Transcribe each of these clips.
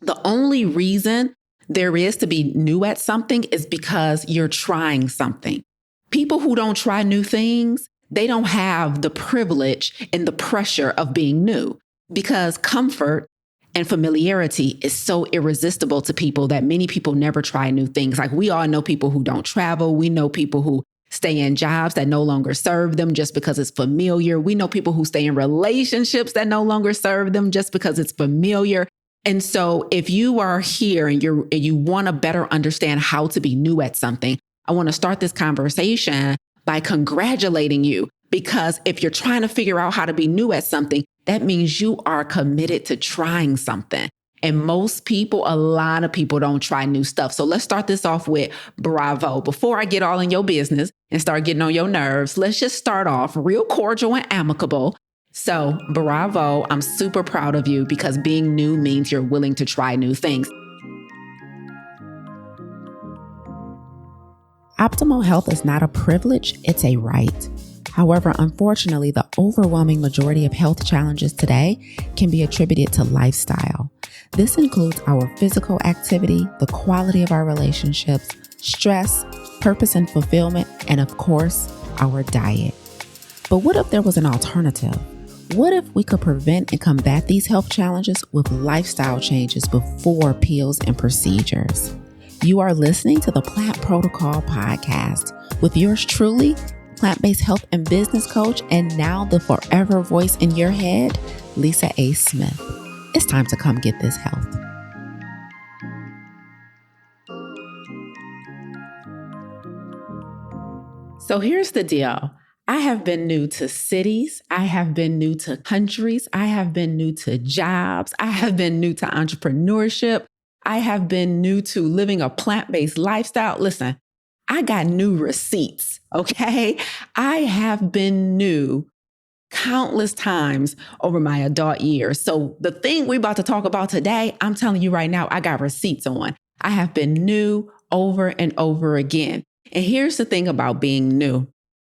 The only reason there is to be new at something is because you're trying something. People who don't try new things, they don't have the privilege and the pressure of being new because comfort and familiarity is so irresistible to people that many people never try new things. Like we all know people who don't travel. We know people who stay in jobs that no longer serve them just because it's familiar. We know people who stay in relationships that no longer serve them just because it's familiar. And so if you are here and you want to better understand how to be new at something, I want to start this conversation by congratulating you, because if you're trying to figure out how to be new at something, that means you are committed to trying something. And most people, a lot of people don't try new stuff. So let's start this off with bravo. Before I get all in your business and start getting on your nerves, let's just start off real cordial and amicable. So bravo, I'm super proud of you because being new means you're willing to try new things. Optimal health is not a privilege, it's a right. However, unfortunately, the overwhelming majority of health challenges today can be attributed to lifestyle. This includes our physical activity, the quality of our relationships, stress, purpose and fulfillment, and of course, our diet. But what if there was an alternative? What if we could prevent and combat these health challenges with lifestyle changes before pills and procedures? You are listening to the Plant Protocol podcast with yours truly, plant-based health and business coach, and now the forever voice in your head, Lisa A. Smith. It's time to come get this health. So here's the deal. I have been new to cities. I have been new to countries. I have been new to jobs. I have been new to entrepreneurship. I have been new to living a plant-based lifestyle. Listen, I got new receipts, okay? I have been new countless times over my adult years. So the thing we're about to talk about today, I'm telling you right now, I got receipts on. I have been new over and over again. And here's the thing about being new.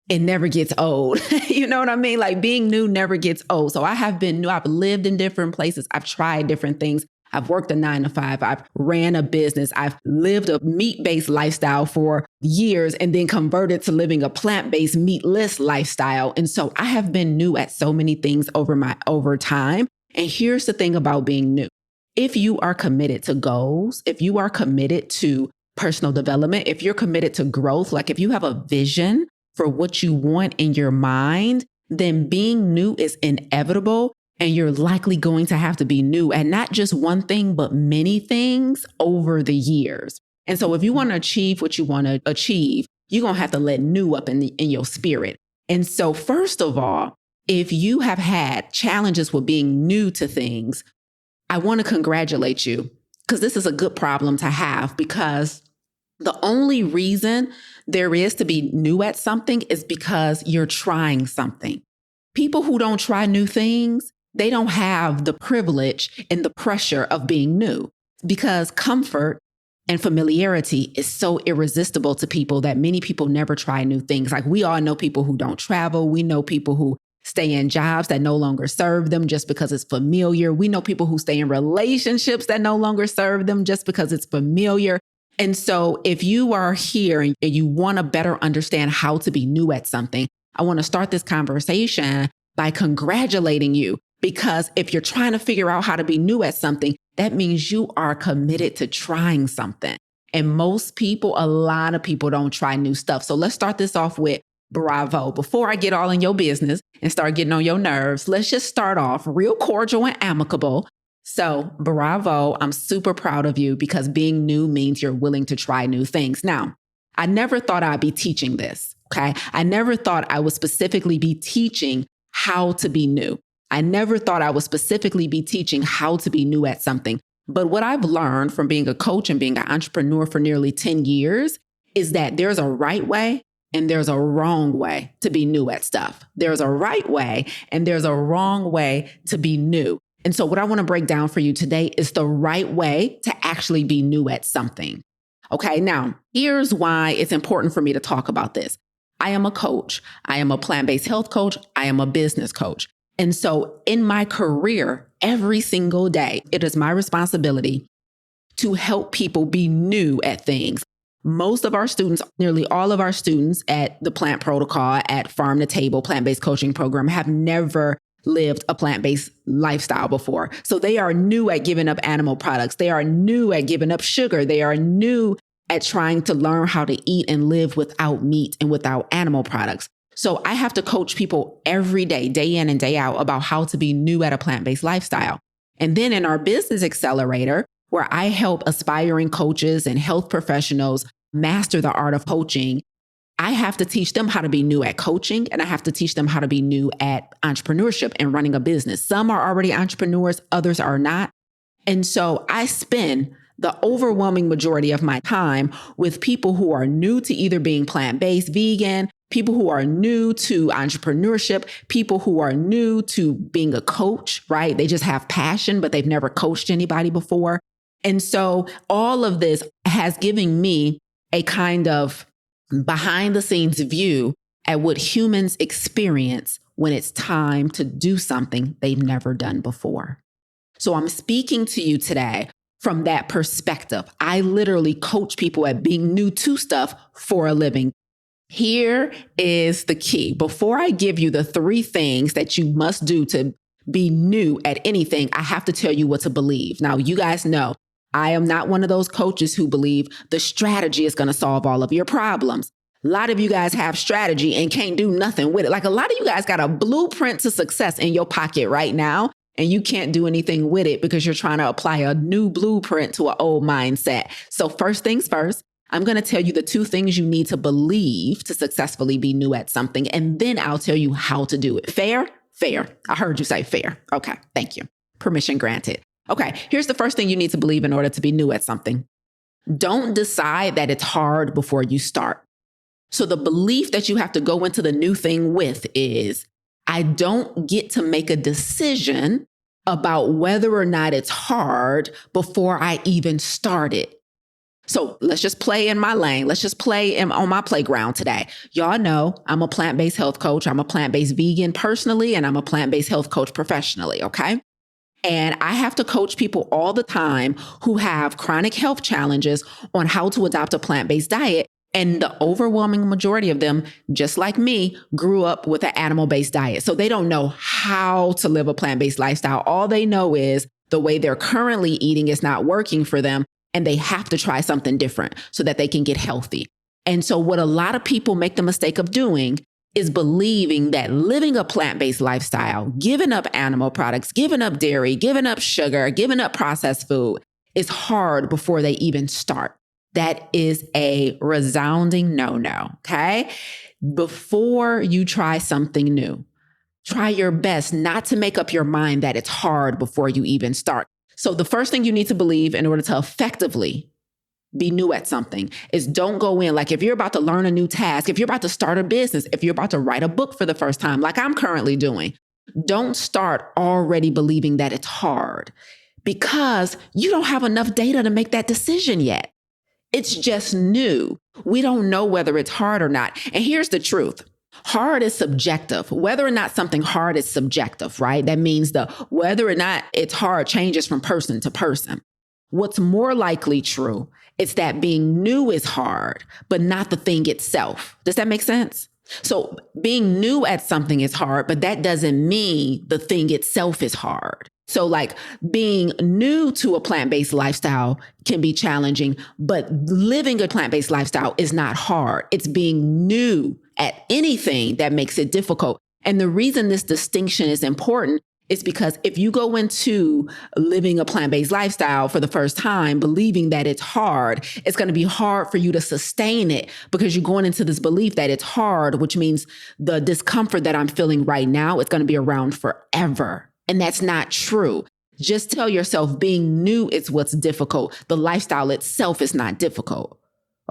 It never gets old. You know what I mean? Like being new never gets old. So I have been new. I've lived in different places. I've tried different things. I've worked a 9-to-5. I've ran a business. I've lived a meat-based lifestyle for years and then converted to living a plant-based meatless lifestyle. And so I have been new at so many things over time. And here's the thing about being new. If you are committed to goals, if you are committed to personal development, if you're committed to growth, like if you have a vision for what you want in your mind, then being new is inevitable. And you're likely going to have to be new at not just one thing, but many things over the years. And so if you want to achieve what you want to achieve, you're going to have to let new up in your spirit. And so first of all, if you have had challenges with being new to things, I want to congratulate you because this is a good problem to have, because the only reason there is to be new at something is because you're trying something. People who don't try new things, they don't have the privilege and the pressure of being new because comfort and familiarity is so irresistible to people that many people never try new things. Like we all know people who don't travel. We know people who stay in jobs that no longer serve them just because it's familiar. We know people who stay in relationships that no longer serve them just because it's familiar. And so if you are here and you want to better understand how to be new at something, I want to start this conversation by congratulating you. Because if you're trying to figure out how to be new at something, that means you are committed to trying something. And most people, a lot of people don't try new stuff. So let's start this off with bravo. Before I get all in your business and start getting on your nerves, let's just start off real cordial and amicable. So bravo, I'm super proud of you because being new means you're willing to try new things. Now, I never thought I'd be teaching this, okay? I never thought I would specifically be teaching how to be new. I never thought I would specifically be teaching how to be new at something. But what I've learned from being a coach and being an entrepreneur for nearly 10 years is that there's a right way and there's a wrong way to be new at stuff. There's a right way and there's a wrong way to be new. And so what I want to break down for you today is the right way to actually be new at something. Okay, now here's why it's important for me to talk about this. I am a coach. I am a plant-based health coach. I am a business coach. And so in my career, every single day, it is my responsibility to help people be new at things. Most of our students, nearly all of our students at the Plant Protocol, at Farm to Table plant-based coaching program, have never lived a plant-based lifestyle before. So they are new at giving up animal products. They are new at giving up sugar. They are new at trying to learn how to eat and live without meat and without animal products. So I have to coach people every day in and day out, about how to be new at a plant-based lifestyle. And then in our business accelerator, where I help aspiring coaches and health professionals master the art of coaching, I have to teach them how to be new at coaching, and I have to teach them how to be new at entrepreneurship and running a business. Some are already entrepreneurs, others are not. And so I spend the overwhelming majority of my time with people who are new to either being plant-based, vegan, people who are new to entrepreneurship, people who are new to being a coach, right? They just have passion, but they've never coached anybody before. And so all of this has given me a kind of behind the scenes view at what humans experience when it's time to do something they've never done before. So I'm speaking to you today from that perspective. I literally coach people at being new to stuff for a living. Here is the key. Before I give you the 3 things that you must do to be new at anything, I have to tell you what to believe. Now, you guys know I am not one of those coaches who believe the strategy is going to solve all of your problems. A lot of you guys have strategy and can't do nothing with it. Like, a lot of you guys got a blueprint to success in your pocket right now, and you can't do anything with it because you're trying to apply a new blueprint to an old mindset. So first things first, I'm going to tell you the 2 things you need to believe to successfully be new at something, and then I'll tell you how to do it. Fair? Fair. I heard you say fair. Okay, thank you. Permission granted. Okay, here's the first thing you need to believe in order to be new at something. Don't decide that it's hard before you start. So the belief that you have to go into the new thing with is, I don't get to make a decision about whether or not it's hard before I even start it. So let's just play in my lane. Let's just play on my playground today. Y'all know I'm a plant-based health coach. I'm a plant-based vegan personally, and I'm a plant-based health coach professionally, okay? And I have to coach people all the time who have chronic health challenges on how to adopt a plant-based diet. And the overwhelming majority of them, just like me, grew up with an animal-based diet. So they don't know how to live a plant-based lifestyle. All they know is the way they're currently eating is not working for them, and they have to try something different so that they can get healthy. And so what a lot of people make the mistake of doing is believing that living a plant-based lifestyle, giving up animal products, giving up dairy, giving up sugar, giving up processed food is hard before they even start. That is a resounding no-no, okay? Before you try something new, try your best not to make up your mind that it's hard before you even start. So the first thing you need to believe in order to effectively be new at something is, don't go in like, if you're about to learn a new task, if you're about to start a business, if you're about to write a book for the first time, like I'm currently doing, don't start already believing that it's hard, because you don't have enough data to make that decision yet. It's just new. We don't know whether it's hard or not. And here's the truth. Hard is subjective. Whether or not something hard is subjective, right? That means whether or not it's hard changes from person to person. What's more likely true is that being new is hard, but not the thing itself. Does that make sense? So being new at something is hard, but that doesn't mean the thing itself is hard. So like being new to a plant-based lifestyle can be challenging, but living a plant-based lifestyle is not hard. It's being new at anything that makes it difficult. And the reason this distinction is important is because if you go into living a plant-based lifestyle for the first time, believing that it's hard, it's going to be hard for you to sustain it, because you're going into this belief that it's hard, which means the discomfort that I'm feeling right now is going to be around forever. And that's not true. Just tell yourself being new is what's difficult. The lifestyle itself is not difficult.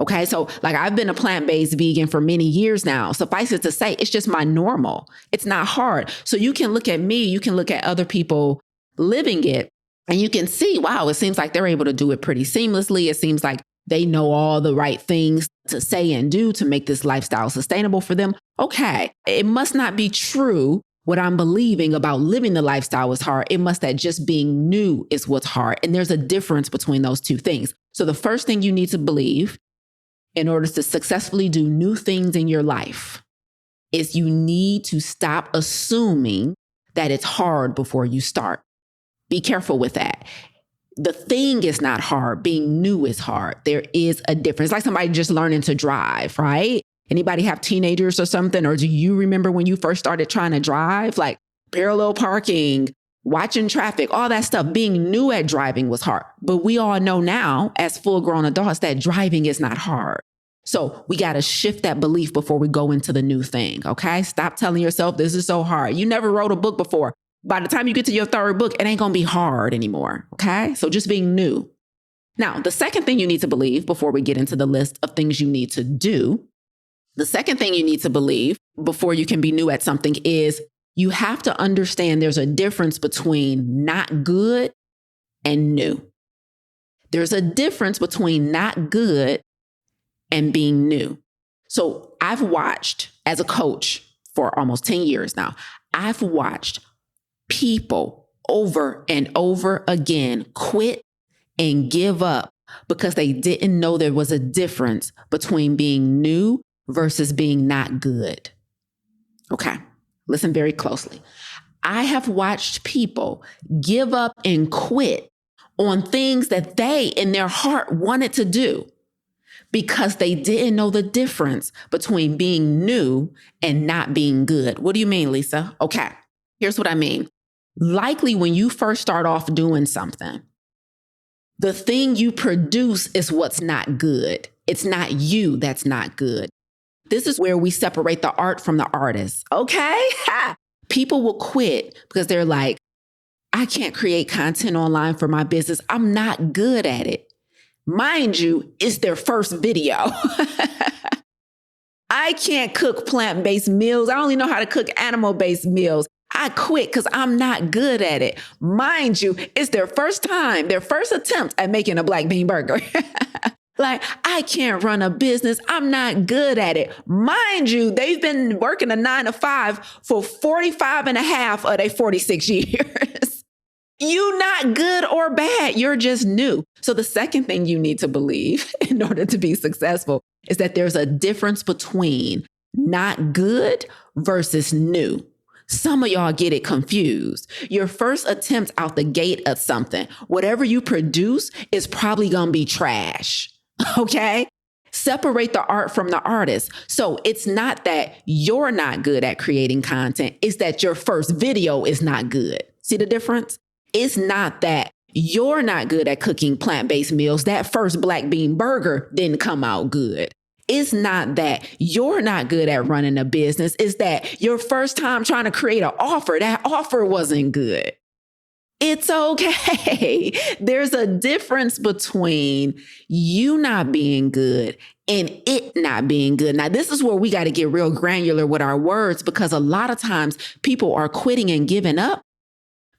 Okay, so like I've been a plant-based vegan for many years now. Suffice it to say, it's just my normal. It's not hard. So you can look at me, you can look at other people living it, and you can see, wow, it seems like they're able to do it pretty seamlessly. It seems like they know all the right things to say and do to make this lifestyle sustainable for them. Okay, it must not be true what I'm believing about living the lifestyle is hard. It must that just being new is what's hard. And there's a difference between those two things. So the first thing you need to believe in order to successfully do new things in your life is you need to stop assuming that it's hard before you start. Be careful with that. The thing is not hard. Being new is hard. There is a difference. It's like somebody just learning to drive, right? Anybody have teenagers or something? Or do you remember when you first started trying to drive? Like parallel parking, watching traffic, all that stuff. Being new at driving was hard. But we all know now as full-grown adults that driving is not hard. So we got to shift that belief before we go into the new thing, okay? Stop telling yourself this is so hard. You never wrote a book before. By the time you get to your third book, it ain't going to be hard anymore, okay? So just being new. Now, the second thing you need to believe before we get into the list of things you need to do, the second thing you need to believe before you can be new at something is you have to understand there's a difference between not good and new. There's a difference between not good and being new. So I've watched, as a coach for almost 10 years now, I've watched people over and over again quit and give up because they didn't know there was a difference between being new versus being not good. Okay, listen very closely. I have watched people give up and quit on things that they in their heart wanted to do because they didn't know the difference between being new and not being good. What do you mean, Lisa? Okay, here's what I mean. Likely when you first start off doing something, the thing you produce is what's not good. It's not you that's not good. This is where we separate the art from the artist, okay? People will quit because they're like, I can't create content online for my business. I'm not good at it. Mind you, it's their first video. I can't cook plant-based meals. I only know how to cook animal-based meals. I quit because I'm not good at it. Mind you, it's their first time, their first attempt at making a black bean burger. Like, I can't run a business. I'm not good at it. Mind you, they've been working a 9-to-5 for 45 and a half of their 46 years. You're not good or bad. You're just new. So the second thing you need to believe in order to be successful is that there's a difference between not good versus new. Some of y'all get it confused. Your first attempt out the gate at something, whatever you produce is probably going to be trash. Okay? Separate the art from the artist. So it's not that you're not good at creating content. It's that your first video is not good. See the difference? It's not that you're not good at cooking plant-based meals. That first black bean burger didn't come out good. It's not that you're not good at running a business. It's that your first time trying to create an offer, that offer wasn't good. It's okay. There's a difference between you not being good and it not being good. Now, this is where we got to get real granular with our words, because a lot of times people are quitting and giving up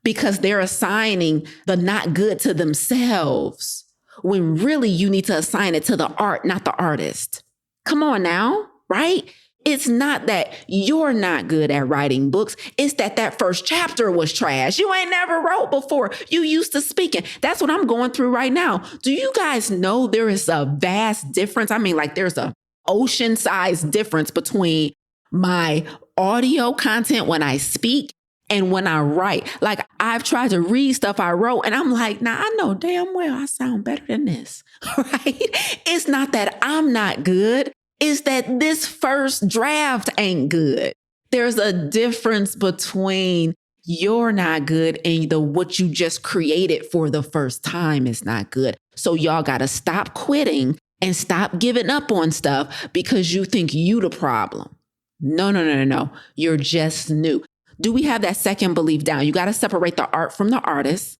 because they're assigning the not good to themselves, when really you need to assign it to the art, not the artist. Come on now, right? It's not that you're not good at writing books. It's that first chapter was trash. You ain't never wrote before. You used to speaking. That's what I'm going through right now. Do you guys know there is a vast difference? I mean, like there's a ocean-sized difference between my audio content when I speak and when I write. Like I've tried to read stuff I wrote and I'm like, nah, I know damn well I sound better than this, right? It's not that I'm not good. It's that this first draft ain't good. There's a difference between you're not good and what you just created for the first time is not good. So y'all got to stop quitting and stop giving up on stuff because you think you the problem. No. You're just new. Do we have that second belief down? You got to separate the art from the artist,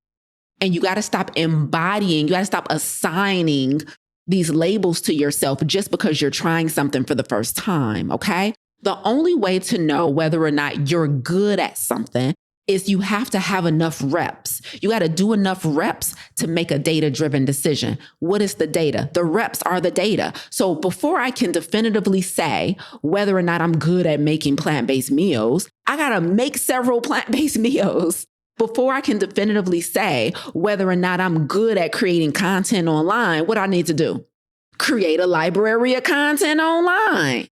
and you got to stop embodying. You got to stop assigning these labels to yourself just because you're trying something for the first time, okay? The only way to know whether or not you're good at something is you have to have enough reps. You got to do enough reps to make a data-driven decision. What is the data? The reps are the data. So before I can definitively say whether or not I'm good at making plant-based meals, I got to make several plant-based meals. Before I can definitively say whether or not I'm good at creating content online, what I need to do? Create a library of content online.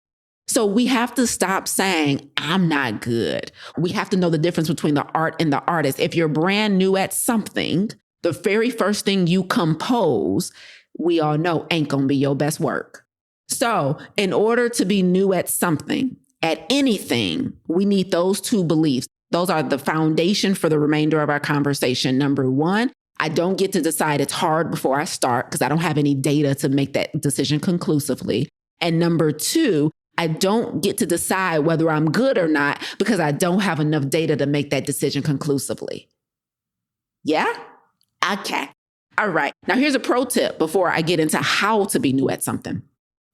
So we have to stop saying, I'm not good. We have to know the difference between the art and the artist. If you're brand new at something, the very first thing you compose, we all know ain't gonna be your best work. So in order to be new at something, at anything, we need those two beliefs. Those are the foundation for the remainder of our conversation. Number one, I don't get to decide it's hard before I start because I don't have any data to make that decision conclusively. And number two, I don't get to decide whether I'm good or not because I don't have enough data to make that decision conclusively. Yeah? Okay. All right. Now here's a pro tip before I get into how to be new at something.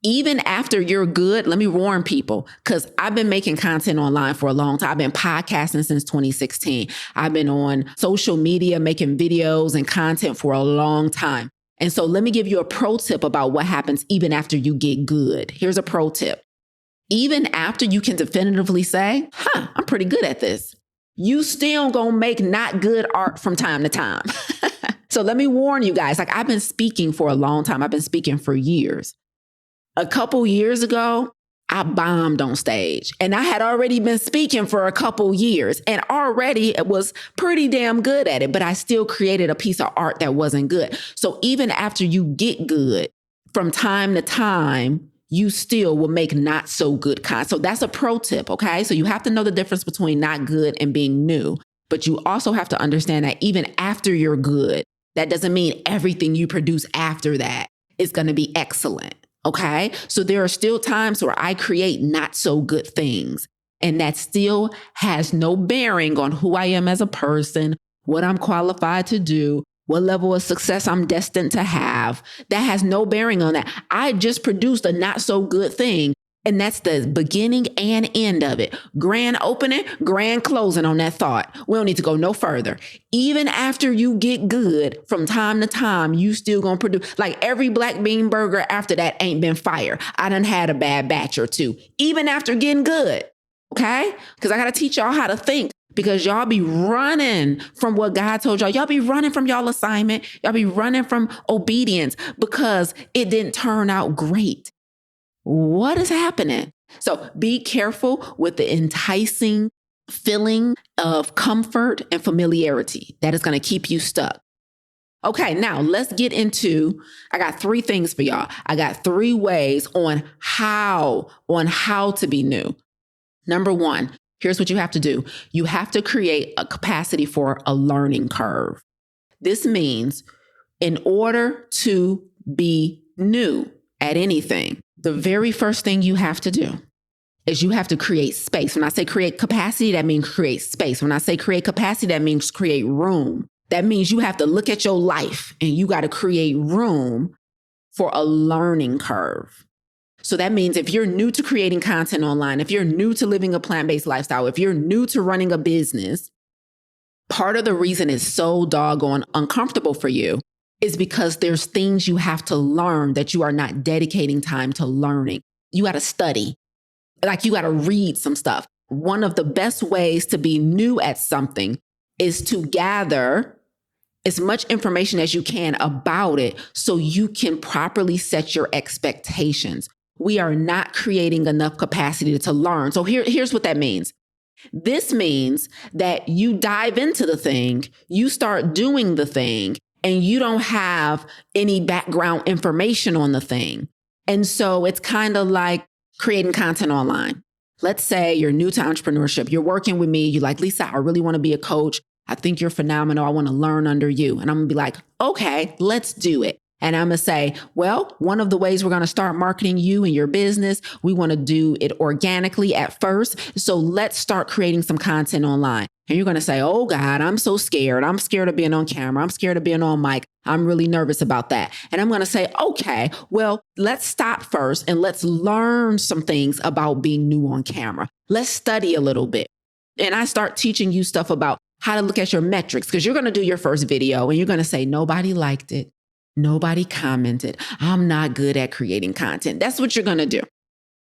Even after you're good, let me warn people, because I've been making content online for a long time. I've been podcasting since 2016. I've been on social media, making videos and content for a long time. And so let me give you a pro tip about what happens even after you get good. Here's a pro tip. Even after you can definitively say, I'm pretty good at this, you still gonna make not good art from time to time. So let me warn you guys, like I've been speaking for a long time. I've been speaking for years. A couple years ago, I bombed on stage and I had already been speaking for a couple years and already was pretty damn good at it, but I still created a piece of art that wasn't good. So even after you get good, from time to time, you still will make not so good content. So that's a pro tip, okay? So you have to know the difference between not good and being new, but you also have to understand that even after you're good, that doesn't mean everything you produce after that is going to be excellent, okay? So there are still times where I create not so good things, and that still has no bearing on who I am as a person, what I'm qualified to do, what level of success I'm destined to have. That has no bearing on that. I just produced a not so good thing. And that's the beginning and end of it. Grand opening, grand closing on that thought. We don't need to go no further. Even after you get good, from time to time, you still gonna produce. Like every black bean burger after that ain't been fire. I done had a bad batch or two, even after getting good. Okay? Because I gotta teach y'all how to think. Because y'all be running from what God told y'all. Y'all be running from y'all assignment. Y'all be running from obedience because it didn't turn out great. What is happening? So be careful with the enticing feeling of comfort and familiarity that is going to keep you stuck. Okay, now let's get into, I got 3 things for y'all. I got 3 ways on how to be new. Number 1, here's what you have to do. You have to create a capacity for a learning curve. This means in order to be new at anything, the very first thing you have to do is you have to create space. When I say create capacity, that means create space. When I say create capacity, that means create room. That means you have to look at your life and you got to create room for a learning curve. So that means if you're new to creating content online, if you're new to living a plant-based lifestyle, if you're new to running a business, part of the reason it's so doggone uncomfortable for you is because there's things you have to learn that you are not dedicating time to learning. You got to study, like you got to read some stuff. One of the best ways to be new at something is to gather as much information as you can about it so you can properly set your expectations. We are not creating enough capacity to learn. So here's what that means. This means that you dive into the thing, you start doing the thing, and you don't have any background information on the thing. And so it's kind of like creating content online. Let's say you're new to entrepreneurship. You're working with me. You're like, Lisa, I really want to be a coach. I think you're phenomenal. I want to learn under you. And I'm going to be like, okay, let's do it. And I'm going to say, well, one of the ways we're going to start marketing you and your business, we want to do it organically at first. So let's start creating some content online. And you're going to say, oh God, I'm so scared. I'm scared of being on camera. I'm scared of being on mic. I'm really nervous about that. And I'm going to say, okay, well, let's stop first and let's learn some things about being new on camera. Let's study a little bit. And I start teaching you stuff about how to look at your metrics, because you're going to do your first video and you're going to say, nobody liked it. Nobody commented. I'm not good at creating content. That's what you're going to do.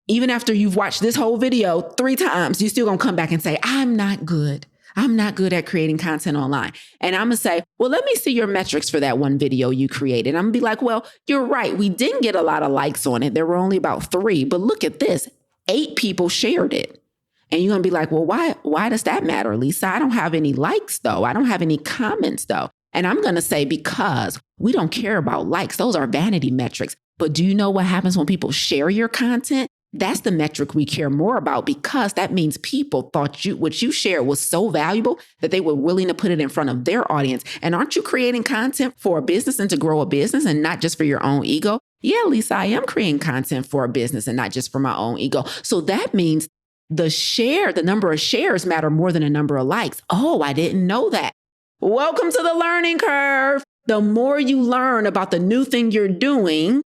Even after you've watched this whole video 3 times, you're still going to come back and say, I'm not good. I'm not good at creating content online. And I'm going to say, well, let me see your metrics for that one video you created. I'm going to be like, well, you're right. We didn't get a lot of likes on it. There were only about 3, but look at this. 8 people shared it. And you're going to be like, well, why does that matter, Lisa? I don't have any likes though. I don't have any comments though. And I'm going to say, because we don't care about likes. Those are vanity metrics. But do you know what happens when people share your content? That's the metric we care more about, because that means people thought what you shared was so valuable that they were willing to put it in front of their audience. And aren't you creating content for a business and to grow a business and not just for your own ego? Yeah, Lisa, I am creating content for a business and not just for my own ego. So that means the number of shares matter more than the number of likes. Oh, I didn't know that. Welcome to the learning curve. The more you learn about the new thing you're doing,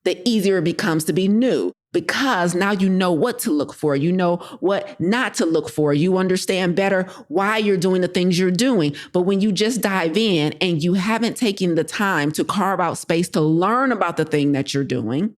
the easier it becomes to be new. Because now you know what to look for. You know what not to look for. You understand better why you're doing the things you're doing. But when you just dive in and you haven't taken the time to carve out space to learn about the thing that you're doing,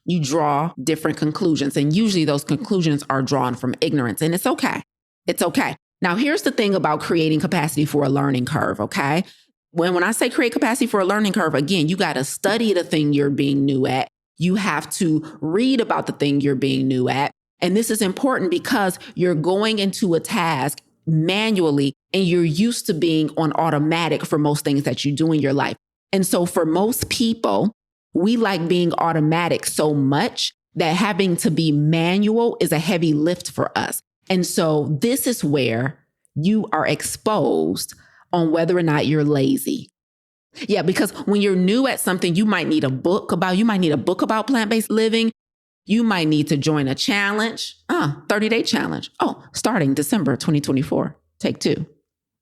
you draw different conclusions. And usually those conclusions are drawn from ignorance. And it's okay. It's okay. Now, here's the thing about creating capacity for a learning curve, okay? When I say create capacity for a learning curve, again, you got to study the thing you're being new at. You have to read about the thing you're being new at. And this is important because you're going into a task manually and you're used to being on automatic for most things that you do in your life. And so for most people, we like being automatic so much that having to be manual is a heavy lift for us. And so this is where you are exposed on whether or not you're lazy. Yeah, because when you're new at something, you might need a book about plant-based living. You might need to join a challenge, 30-day challenge. Oh, starting December 2024, take 2.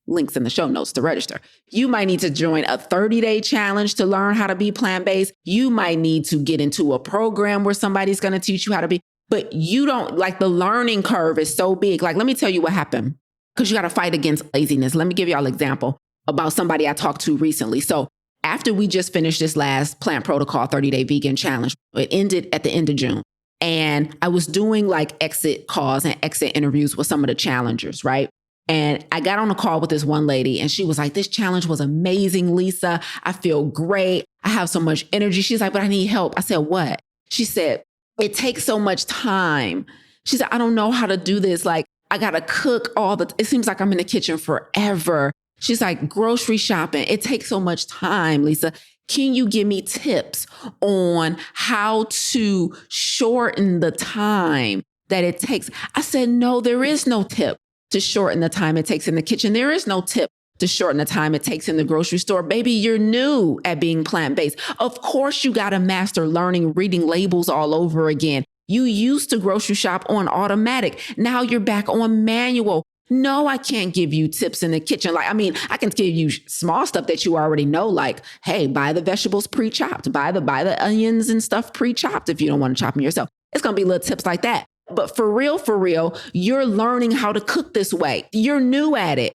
Links in the show notes to register. You might need to join a 30-day challenge to learn how to be plant-based. You might need to get into a program where somebody's going to teach you how to be, but you don't, like, the learning curve is so big. Like, let me tell you what happened, because you got to fight against laziness. Let me give y'all an example about somebody I talked to recently. So after we just finished this last Plant Protocol 30-day vegan challenge, it ended at the end of June. And I was doing like exit calls and exit interviews with some of the challengers, right? And I got on a call with this one lady and she was like, this challenge was amazing, Lisa. I feel great. I have so much energy. She's like, but I need help. I said, what? She said, it takes so much time. She said, I don't know how to do this. Like, I got to cook it seems like I'm in the kitchen forever. She's like, grocery shopping. It takes so much time, Lisa. Can you give me tips on how to shorten the time that it takes? I said, no, there is no tip to shorten the time it takes in the kitchen. There is no tip to shorten the time it takes in the grocery store. Baby, you're new at being plant-based. Of course, you got to master learning, reading labels all over again. You used to grocery shop on automatic. Now you're back on manual. No, I can't give you tips in the kitchen. Like, I mean, I can give you small stuff that you already know, like, hey, buy the vegetables pre-chopped, buy the onions and stuff pre-chopped if you don't want to chop them yourself. It's going to be little tips like that. But for real, you're learning how to cook this way. You're new at it.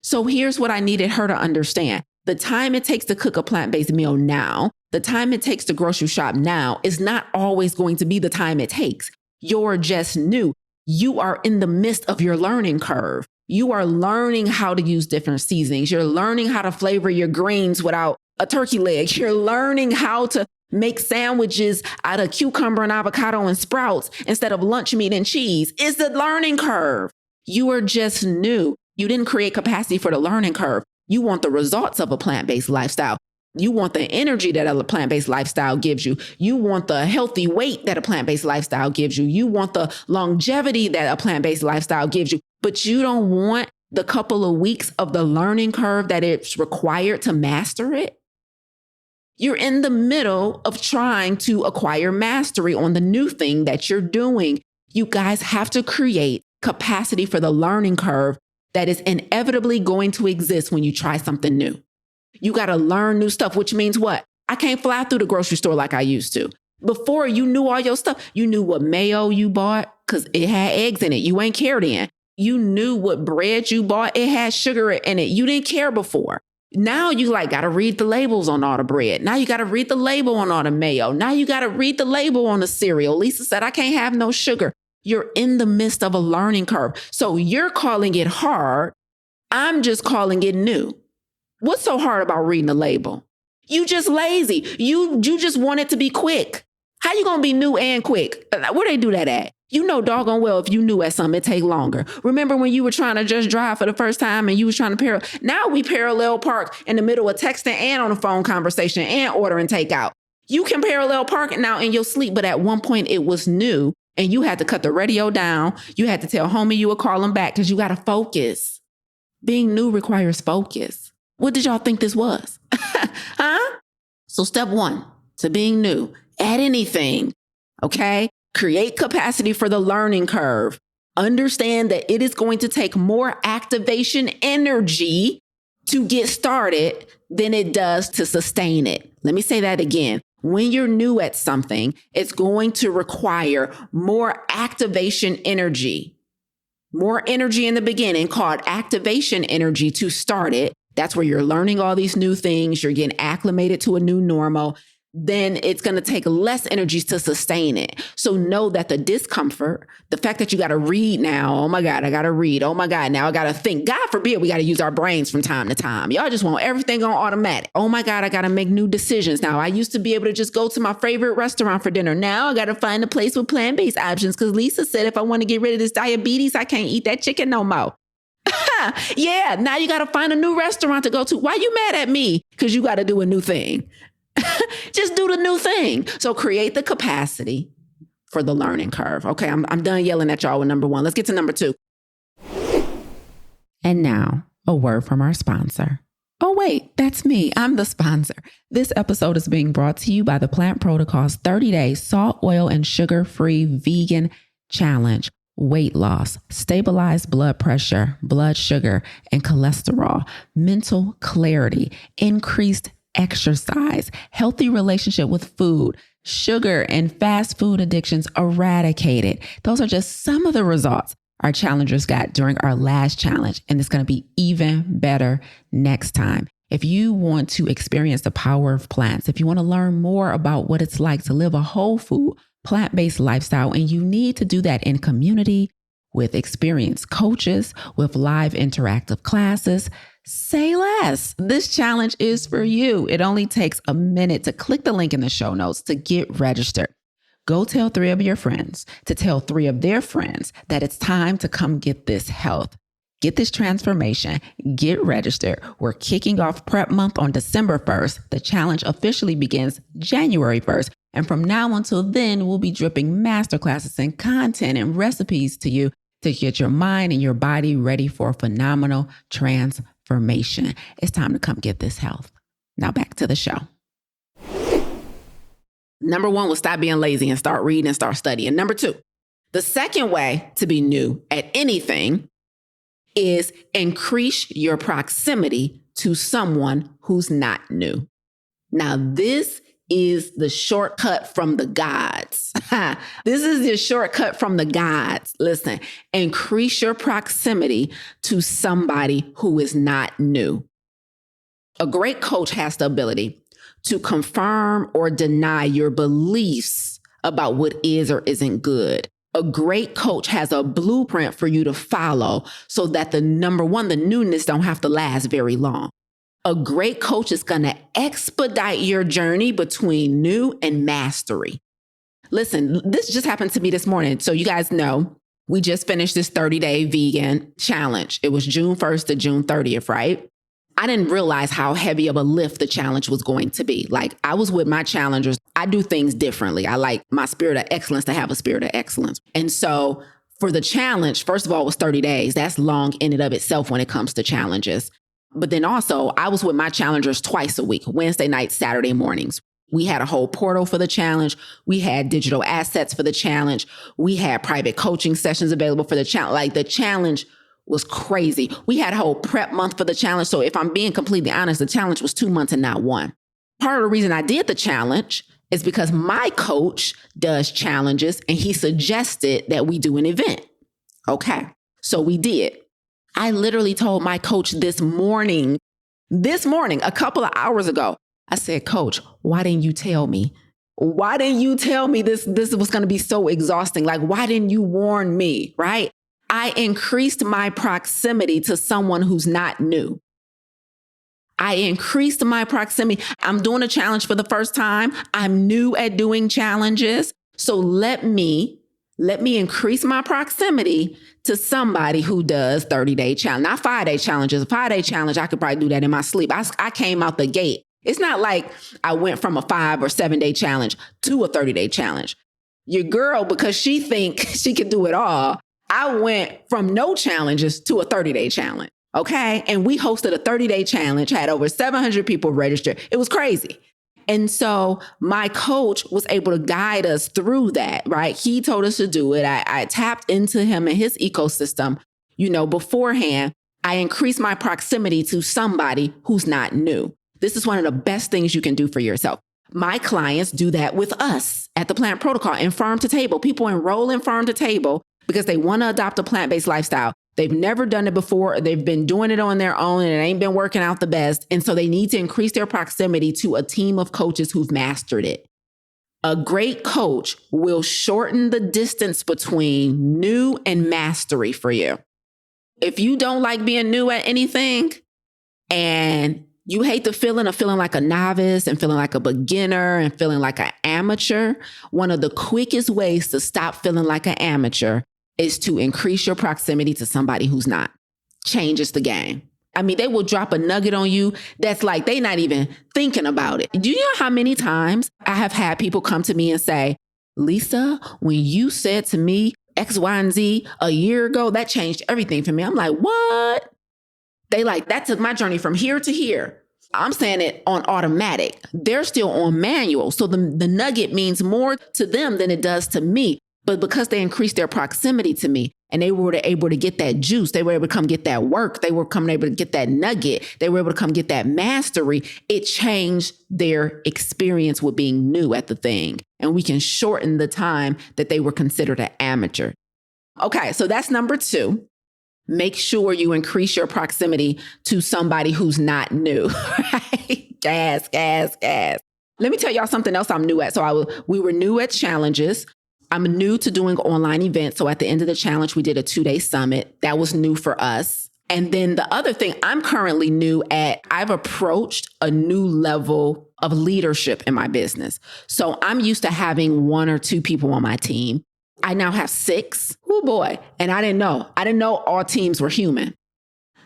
So here's what I needed her to understand. The time it takes to cook a plant-based meal now, the time it takes to grocery shop now is not always going to be the time it takes. You're just new. You are in the midst of your learning curve. You are learning how to use different seasonings. You're learning how to flavor your greens without a turkey leg. You're learning how to make sandwiches out of cucumber and avocado and sprouts instead of lunch meat and cheese. It's the learning curve. You are just new. You didn't create capacity for the learning curve. You want the results of a plant-based lifestyle. You want the energy that a plant-based lifestyle gives you. You want the healthy weight that a plant-based lifestyle gives you. You want the longevity that a plant-based lifestyle gives you. But you don't want the couple of weeks of the learning curve that it's required to master it. You're in the middle of trying to acquire mastery on the new thing that you're doing. You guys have to create capacity for the learning curve that is inevitably going to exist when you try something new. You got to learn new stuff, which means what? I can't fly through the grocery store like I used to. Before, you knew all your stuff. You knew what mayo you bought because it had eggs in it. You ain't cared then. You knew what bread you bought, it had sugar in it. You didn't care before. Now you got to read the labels on all the bread. Now you got to read the label on all the mayo. Now you got to read the label on the cereal. Lisa said, I can't have no sugar. You're in the midst of a learning curve. So you're calling it hard. I'm just calling it new. What's so hard about reading the label? You just lazy. You just want it to be quick. How you going to be new and quick? Where they do that at? You know doggone well if you knew at something, it take longer. Remember when you were trying to just drive for the first time and you was trying to now we parallel park in the middle of texting and on a phone conversation and ordering takeout. You can parallel park now in your sleep, but at one point it was new and you had to cut the radio down. You had to tell homie you would call him back because you got to focus. Being new requires focus. What did y'all think this was? Huh? So step one to being new at anything, okay? Create capacity for the learning curve. Understand that it is going to take more activation energy to get started than it does to sustain it. Let me say that again. When you're new at something, it's going to require more activation energy. More energy in the beginning, called activation energy, to start it. That's where you're learning all these new things. You're getting acclimated to a new normal. Then it's going to take less energy to sustain it. So know that the discomfort, the fact that you got to read now, oh my God, I got to read. Oh my God, now I got to think. God forbid we got to use our brains from time to time. Y'all just want everything on automatic. Oh my God, I got to make new decisions. Now I used to be able to just go to my favorite restaurant for dinner. Now I got to find a place with plant-based options because Lisa said if I want to get rid of this diabetes, I can't eat that chicken no more. Yeah, now you got to find a new restaurant to go to. Why you mad at me? Because you got to do a new thing. Just do the new thing. So create the capacity for the learning curve. Okay, I'm done yelling at y'all with number one. Let's get to number two. And now, a word from our sponsor. Oh, wait, that's me. I'm the sponsor. This episode is being brought to you by the Plant Protocol's 30-day salt, oil, and sugar-free vegan challenge. Weight loss, stabilized blood pressure, blood sugar, and cholesterol, mental clarity, increased exercise, healthy relationship with food, sugar and fast food addictions eradicated. Those are just some of the results our challengers got during our last challenge, and it's going to be even better next time. If you want to experience the power of plants, if you want to learn more about what it's like to live a whole food, plant-based lifestyle, and you need to do that in community with experienced coaches, with live interactive classes, say less. This challenge is for you. It only takes a minute to click the link in the show notes to get registered. Go tell 3 of your friends to tell 3 of their friends that it's time to come get this health. Get this transformation. Get registered. We're kicking off prep month on December 1st. The challenge officially begins January 1st. And from now until then, we'll be dripping masterclasses and content and recipes to you to get your mind and your body ready for a phenomenal transformation. It's time to come get this health. Now back to the show. Number one was stop being lazy and start reading and start studying. Number two, the second way to be new at anything is increase your proximity to someone who's not new. Now, this is the shortcut from the gods. This is the shortcut from the gods. Listen, increase your proximity to somebody who is not new. A great coach has the ability to confirm or deny your beliefs about what is or isn't good. A great coach has a blueprint for you to follow so that the newness don't have to last very long. A great coach is going to expedite your journey between new and mastery. Listen, this just happened to me this morning. So you guys know, we just finished this 30-day vegan challenge. It was June 1st to June 30th, right? I didn't realize how heavy of a lift the challenge was going to be. Like, I was with my challengers. I do things differently. I like my spirit of excellence to have a spirit of excellence. And so for the challenge, first of all, it was 30 days. That's long in and of itself when it comes to challenges. But then also, I was with my challengers twice a week, Wednesday nights, Saturday mornings. We had a whole portal for the challenge. We had digital assets for the challenge. We had private coaching sessions available for the challenge. Like, the challenge was crazy. We had a whole prep month for the challenge. So if I'm being completely honest, the challenge was 2 months and not one. Part of the reason I did the challenge is because my coach does challenges and he suggested that we do an event. Okay. So we did. I literally told my coach this morning, a couple of hours ago, I said, Coach, why didn't you tell me? Why didn't you tell me this was going to be so exhausting? Like, why didn't you warn me? Right? I increased my proximity to someone who's not new. I increased my proximity. I'm doing a challenge for the first time. I'm new at doing challenges. So let me increase my proximity to somebody who does 30-day challenge, not 5-day challenges. A 5-day challenge, I could probably do that in my sleep. I came out the gate. It's not like I went from a 5 or 7-day challenge to a 30-day challenge. Your girl, because she think she can do it all, I went from no challenges to a 30-day challenge. Okay. And we hosted a 30-day challenge, had over 700 people register. It was crazy. And so my coach was able to guide us through that, right? He told us to do it. I tapped into him and his ecosystem, beforehand. I increased my proximity to somebody who's not new. This is one of the best things you can do for yourself. My clients do that with us at the Plant Protocol in Farm to Table. People enroll in Farm to Table because they want to adopt a plant-based lifestyle. They've never done it before. They've been doing it on their own and it ain't been working out the best. And so they need to increase their proximity to a team of coaches who've mastered it. A great coach will shorten the distance between new and mastery for you. If you don't like being new at anything and you hate the feeling of feeling like a novice and feeling like a beginner and feeling like an amateur, one of the quickest ways to stop feeling like an amateur is to increase your proximity to somebody who's not. Changes the game. I mean, they will drop a nugget on you that's like they not even thinking about it. Do you know how many times I have had people come to me and say, Lisa, when you said to me X, Y, and Z a year ago, that changed everything for me. I'm like, what? They like, that took my journey from here to here. I'm saying it on automatic. They're still on manual. So the nugget means more to them than it does to me. But because they increased their proximity to me and they were able to get that juice, they were able to come get that work, they were able to get that nugget, they were able to come get that mastery, it changed their experience with being new at the thing. And we can shorten the time that they were considered an amateur. Okay, so that's number 2. Make sure you increase your proximity to somebody who's not new, right? Gas. Let me tell y'all something else I'm new at. So we were new at challenges. I'm new to doing online events. So at the end of the challenge, we did a 2-day summit. That was new for us. And then the other thing I'm currently new at, I've approached a new level of leadership in my business. So I'm used to having 1 or 2 people on my team. I now have 6. Oh boy. And I didn't know all teams were human.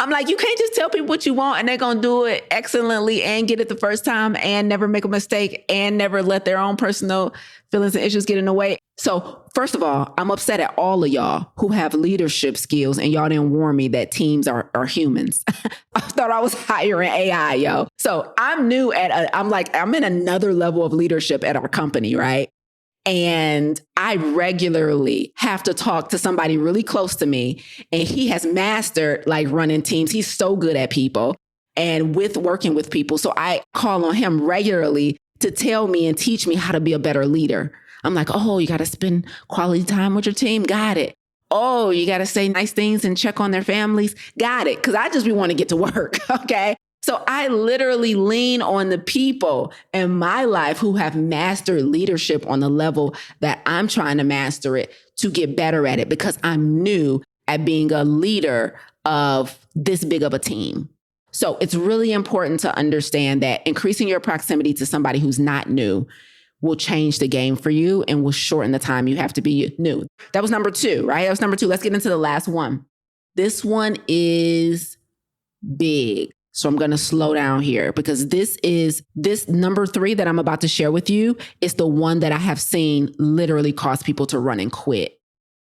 I'm like, you can't just tell people what you want and they're going to do it excellently and get it the first time and never make a mistake and never let their own personal feelings and issues get in the way. So first of all, I'm upset at all of y'all who have leadership skills and y'all didn't warn me that teams are humans. I thought I was hiring AI, yo. So I'm new I'm in another level of leadership at our company, right? And I regularly have to talk to somebody really close to me. And he has mastered like running teams. He's so good at people and with working with people. So I call on him regularly to tell me and teach me how to be a better leader. I'm like, oh, you got to spend quality time with your team. Got it. Oh, you got to say nice things and check on their families. Got it. Because I just want to get to work. Okay. So I literally lean on the people in my life who have mastered leadership on the level that I'm trying to master it to get better at it because I'm new at being a leader of this big of a team. So it's really important to understand that increasing your proximity to somebody who's not new will change the game for you and will shorten the time you have to be new. That was number 2, right? That was number 2. Let's get into the last one. This one is big. So I'm going to slow down here because this number 3 that I'm about to share with you is the one that I have seen literally cause people to run and quit.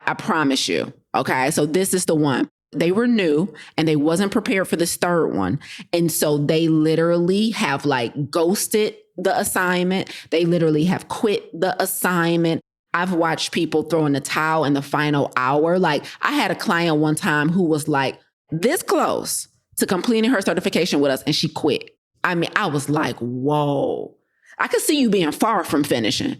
I promise you. Okay. So this is the one. They were new and they wasn't prepared for this third one. And so they literally have like ghosted the assignment. They literally have quit the assignment. I've watched people throw in the towel in the final hour. Like I had a client one time who was like this close to completing her certification with us and she quit. I mean, I was like, whoa, I could see you being far from finishing,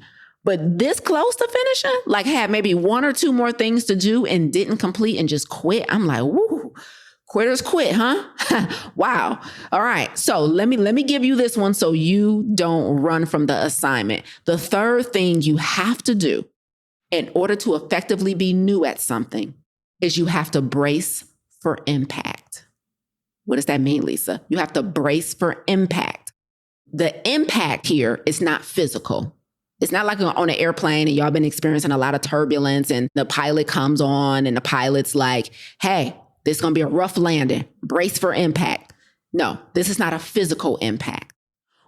But this close to finishing, like had maybe one or two more things to do and didn't complete and just quit. I'm like, woo, quitters quit, huh? Wow. All right. So let me give you this one so you don't run from the assignment. The third thing you have to do in order to effectively be new at something is you have to brace for impact. What does that mean, Lisa? You have to brace for impact. The impact here is not physical. It's not like on an airplane and y'all been experiencing a lot of turbulence and the pilot comes on and the pilot's like, hey, this is going to be a rough landing. Brace for impact. No, this is not a physical impact.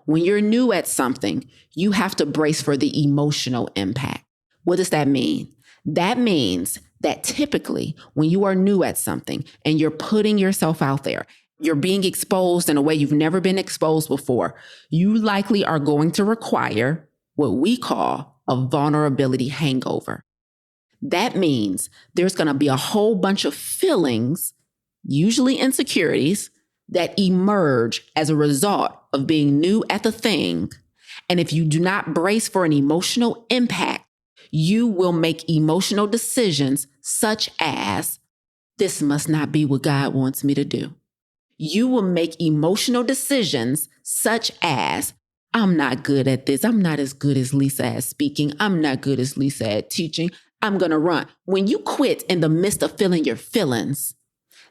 When you're new at something, you have to brace for the emotional impact. What does that mean? That means that typically when you are new at something and you're putting yourself out there, you're being exposed in a way you've never been exposed before, you likely are going to require what we call a vulnerability hangover. That means there's going to be a whole bunch of feelings, usually insecurities, that emerge as a result of being new at the thing. And if you do not brace for an emotional impact, you will make emotional decisions such as, this must not be what God wants me to do. You will make emotional decisions such as, I'm not good at this. I'm not as good as Lisa at speaking. I'm not good as Lisa at teaching. I'm going to run. When you quit in the midst of feeling your feelings,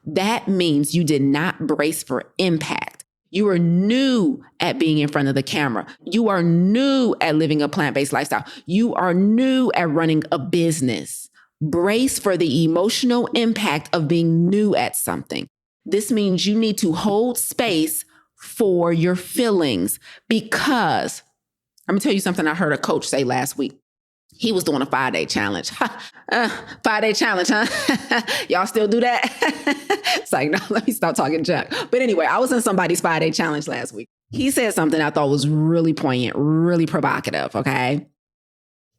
that means you did not brace for impact. You are new at being in front of the camera. You are new at living a plant-based lifestyle. You are new at running a business. Brace for the emotional impact of being new at something. This means you need to hold space for your feelings, because let me tell you something I heard a coach say last week. He was doing a 5-day challenge. 5-day challenge, huh? Y'all still do that? It's like, no, let me stop talking junk. But anyway, I was in somebody's 5-day challenge last week. He said something I thought was really poignant, really provocative, okay?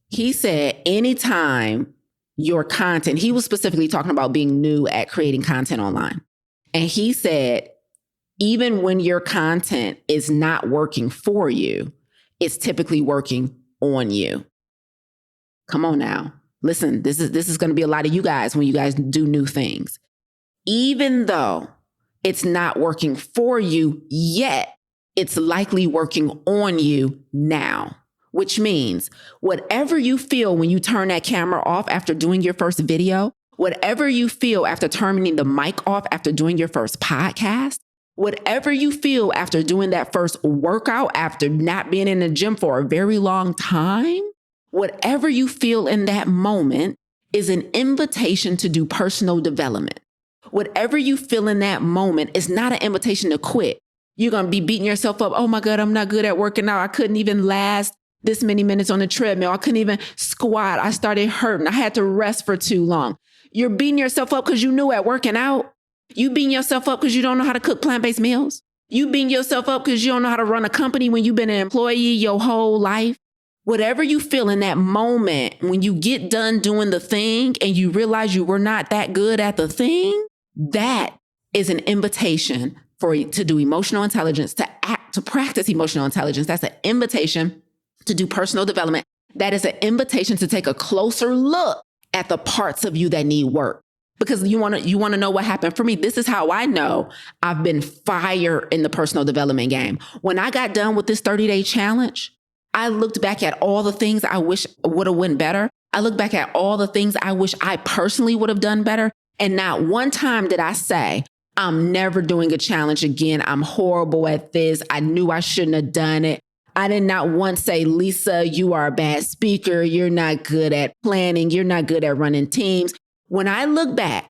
He said, anytime your content, he was specifically talking about being new at creating content online. And he said, even when your content is not working for you, it's typically working on you. Come on now. Listen, this is going to be a lot of you guys when you guys do new things. Even though it's not working for you yet, it's likely working on you now, which means whatever you feel when you turn that camera off after doing your first video, whatever you feel after turning the mic off after doing your first podcast, whatever you feel after doing that first workout, after not being in the gym for a very long time, whatever you feel in that moment is an invitation to do personal development. Whatever you feel in that moment is not an invitation to quit. You're going to be beating yourself up. Oh my God, I'm not good at working out. I couldn't even last this many minutes on the treadmill. I couldn't even squat. I started hurting. I had to rest for too long. You're beating yourself up because you knew at working out. You beating yourself up because you don't know how to cook plant-based meals. You beating yourself up because you don't know how to run a company when you've been an employee your whole life. Whatever you feel in that moment, when you get done doing the thing and you realize you were not that good at the thing, that is an invitation for you to do emotional intelligence, to practice emotional intelligence. That's an invitation to do personal development. That is an invitation to take a closer look at the parts of you that need work. Because you want to know what happened for me. This is how I know I've been fire in the personal development game. When I got done with this 30-day challenge, I looked back at all the things I wish would have went better. I looked back at all the things I wish I personally would have done better. And not one time did I say, I'm never doing a challenge again. I'm horrible at this. I knew I shouldn't have done it. I did not once say, Lisa, you are a bad speaker. You're not good at planning. You're not good at running teams. When I look back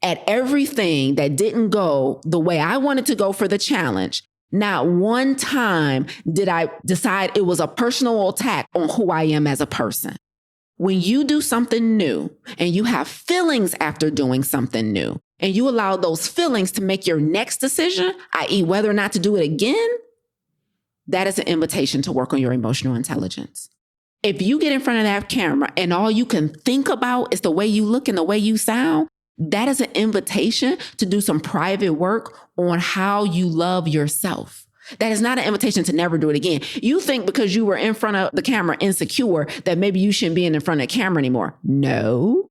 at everything that didn't go the way I wanted to go for the challenge, not one time did I decide it was a personal attack on who I am as a person. When you do something new and you have feelings after doing something new and you allow those feelings to make your next decision, i.e. whether or not to do it again, that is an invitation to work on your emotional intelligence. If you get in front of that camera and all you can think about is the way you look and the way you sound, that is an invitation to do some private work on how you love yourself. That is not an invitation to never do it again. You think because you were in front of the camera insecure that maybe you shouldn't be in front of the camera anymore. No.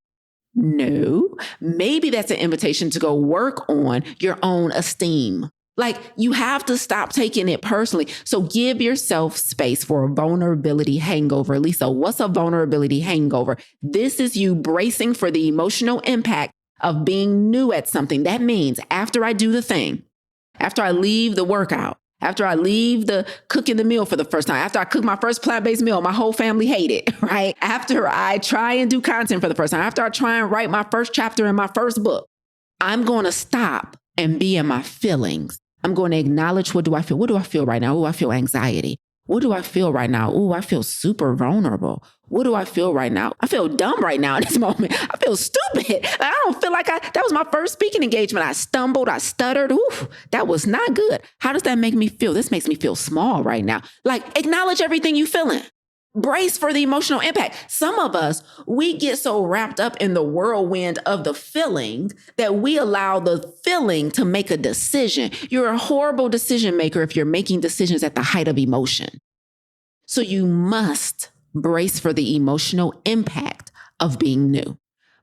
Maybe that's an invitation to go work on your own esteem. Like, you have to stop taking it personally. So give yourself space for a vulnerability hangover. Lisa, what's a vulnerability hangover? This is you bracing for the emotional impact of being new at something. That means after I do the thing, after I leave the workout, after I leave the cooking the meal for the first time, after I cook my first plant-based meal, my whole family hate it, right? After I try and do content for the first time, after I try and write my first chapter in my first book, I'm going to stop and be in my feelings. I'm going to acknowledge, what do I feel? What do I feel right now? Oh, I feel anxiety. What do I feel right now? Oh, I feel super vulnerable. What do I feel right now? I feel dumb right now in this moment. I feel stupid. I don't feel like that was my first speaking engagement. I stumbled, I stuttered. Ooh, that was not good. How does that make me feel? This makes me feel small right now. Like, acknowledge everything you feeling. Brace for the emotional impact. Some of us, we get so wrapped up in the whirlwind of the feeling that we allow the feeling to make a decision. You're a horrible decision maker if you're making decisions at the height of emotion. So you must brace for the emotional impact of being new.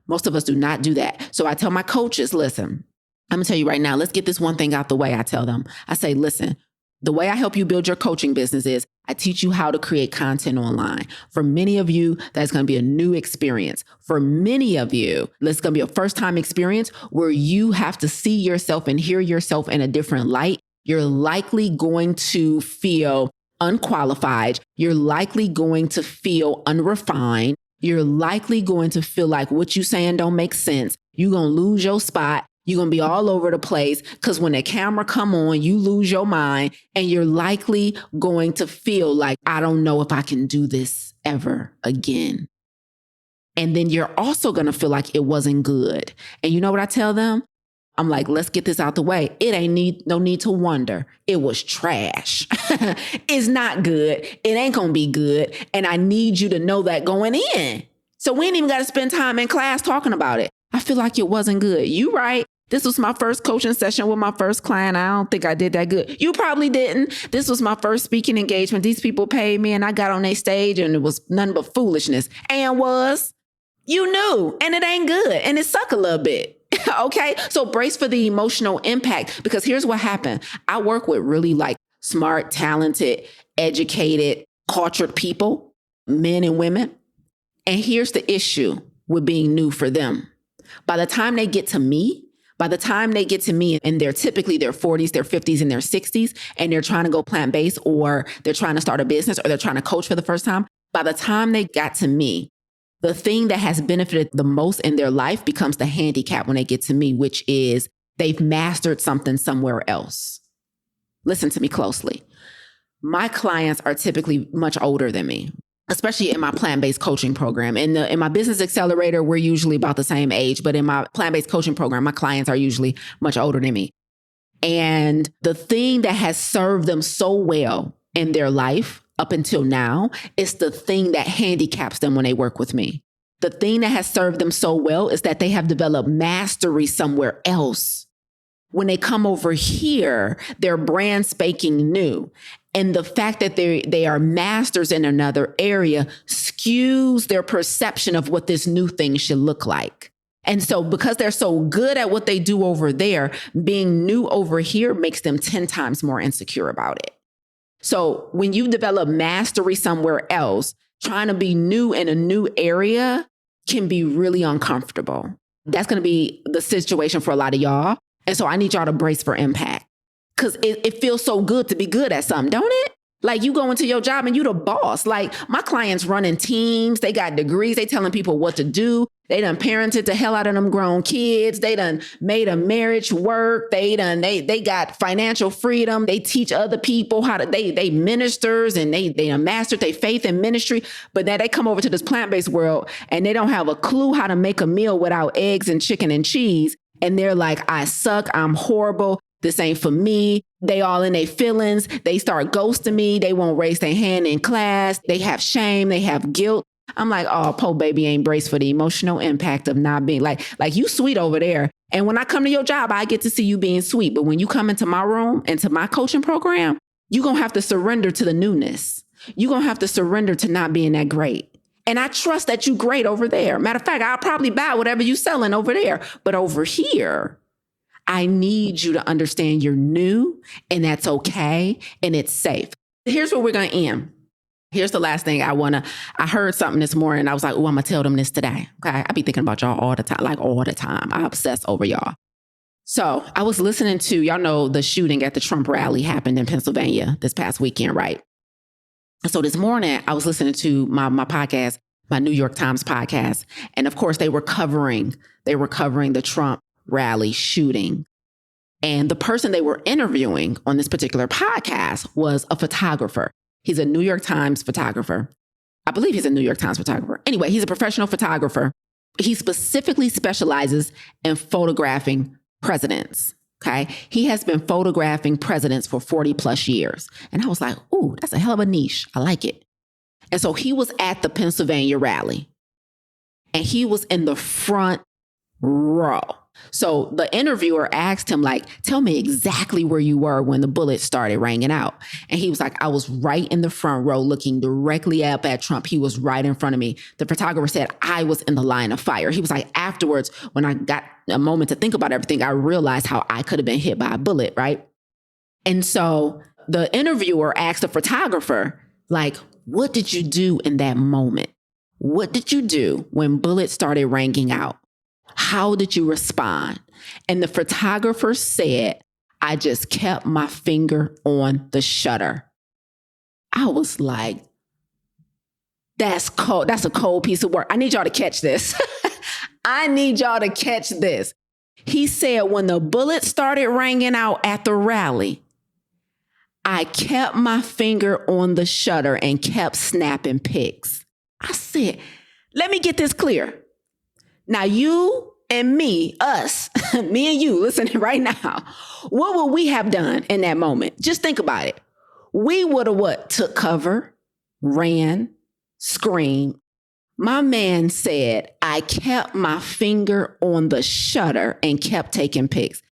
Most of us do not do that. So I tell my coaches, listen, I'm gonna tell you right now, let's get this one thing out the way. I tell them, I say, listen, the way I help you build your coaching business is I teach you how to create content online. For many of you, that's going to be a new experience. For many of you, that's going to be a first-time experience where you have to see yourself and hear yourself in a different light. You're likely going to feel unqualified. You're likely going to feel unrefined. You're likely going to feel like what you saying don't make sense. You're going to lose your spot. You're going to be all over the place because when the camera come on, you lose your mind and you're likely going to feel like, I don't know if I can do this ever again. And then you're also going to feel like it wasn't good. And you know what I tell them? I'm like, let's get this out the way. It ain't no need to wonder. It was trash. It's not good. It ain't going to be good. And I need you to know that going in. So we ain't even got to spend time in class talking about it. I feel like it wasn't good. You right. This was my first coaching session with my first client. I don't think I did that good. You probably didn't. This was my first speaking engagement. These people paid me and I got on their stage and it was nothing but foolishness. And you knew, and it ain't good. And it suck a little bit. Okay. So brace for the emotional impact, because here's what happened. I work with really like smart, talented, educated, cultured people, men and women. And here's the issue with being new for them. By the time they get to me, and they're typically their 40s, their 50s, and their 60s, and they're trying to go plant-based, or they're trying to start a business, or they're trying to coach for the first time, by the time they got to me, the thing that has benefited the most in their life becomes the handicap when they get to me, which is they've mastered something somewhere else. Listen to me closely. My clients are typically much older than me, especially in my plant-based coaching program. In my business accelerator, we're usually about the same age, but in my plant-based coaching program, my clients are usually much older than me. And the thing that has served them so well in their life up until now is the thing that handicaps them when they work with me. The thing that has served them so well is that they have developed mastery somewhere else. When they come over here, they're brand spanking new. And the fact that they are masters in another area skews their perception of what this new thing should look like. And so because they're so good at what they do over there, being new over here makes them 10 times more insecure about it. So when you develop mastery somewhere else, trying to be new in a new area can be really uncomfortable. That's going to be the situation for a lot of y'all. And so I need y'all to brace for impact. Because it feels so good to be good at something, don't it? Like you go into your job and you the boss. Like my clients running teams, they got degrees, they telling people what to do. They done parented the hell out of them grown kids. They done made a marriage work. They got financial freedom. They teach other people how to, they ministers and they done mastered their faith in ministry. But now they come over to this plant-based world and they don't have a clue how to make a meal without eggs and chicken and cheese. And they're like, I suck. I'm horrible. This ain't for me. They all in their feelings. They start ghosting me. They won't raise their hand in class. They have shame. They have guilt. I'm like, oh, po baby ain't braced for the emotional impact of not being like you sweet over there. And when I come to your job, I get to see you being sweet. But when you come into my room, into my coaching program, You're going to have to surrender to the newness. You're going to have to surrender to not being that great. And I trust that you great over there. Matter of fact, I'll probably buy whatever you selling over there. But over here, I need you to understand you're new and that's okay and it's safe. Here's where we're going to end. Here's the last thing I heard something this morning. I was like, oh, I'm going to tell them this today. Okay. I be thinking about y'all all the time, like all the time. I obsess over y'all. So I was listening to, y'all know the shooting at the Trump rally happened in Pennsylvania this past weekend, right? So this morning I was listening to my podcast, my New York Times podcast. And of course they were covering the Trump rally shooting. And the person they were interviewing on this particular podcast was a photographer. He's a New York Times photographer. I believe he's a New York Times photographer. Anyway, he's a professional photographer. He specifically specializes in photographing presidents. Okay. He has been photographing presidents for 40 plus years. And I was like, ooh, that's a hell of a niche. I like it. And so he was at the Pennsylvania rally and he was in the front row. So the interviewer asked him, like, tell me exactly where you were when the bullets started ringing out. And he was like, I was right in the front row looking directly up at Trump. He was right in front of me. The photographer said I was in the line of fire. He was like, afterwards, when I got a moment to think about everything, I realized how I could have been hit by a bullet, right? And so the interviewer asked the photographer, like, what did you do in that moment? What did you do when bullets started ringing out? How did you respond? And the photographer said, I just kept my finger on the shutter. I was like, that's cold. That's a cold piece of work. I need y'all to catch this. I need y'all to catch this. He said, when the bullets started ringing out at the rally, I kept my finger on the shutter and kept snapping pics. I said, let me get this clear. Now you and me, us, me and you, listening right now, what would we have done in that moment? Just think about it. We would have what? Took cover, ran, screamed. My man said, I kept my finger on the shutter and kept taking pics.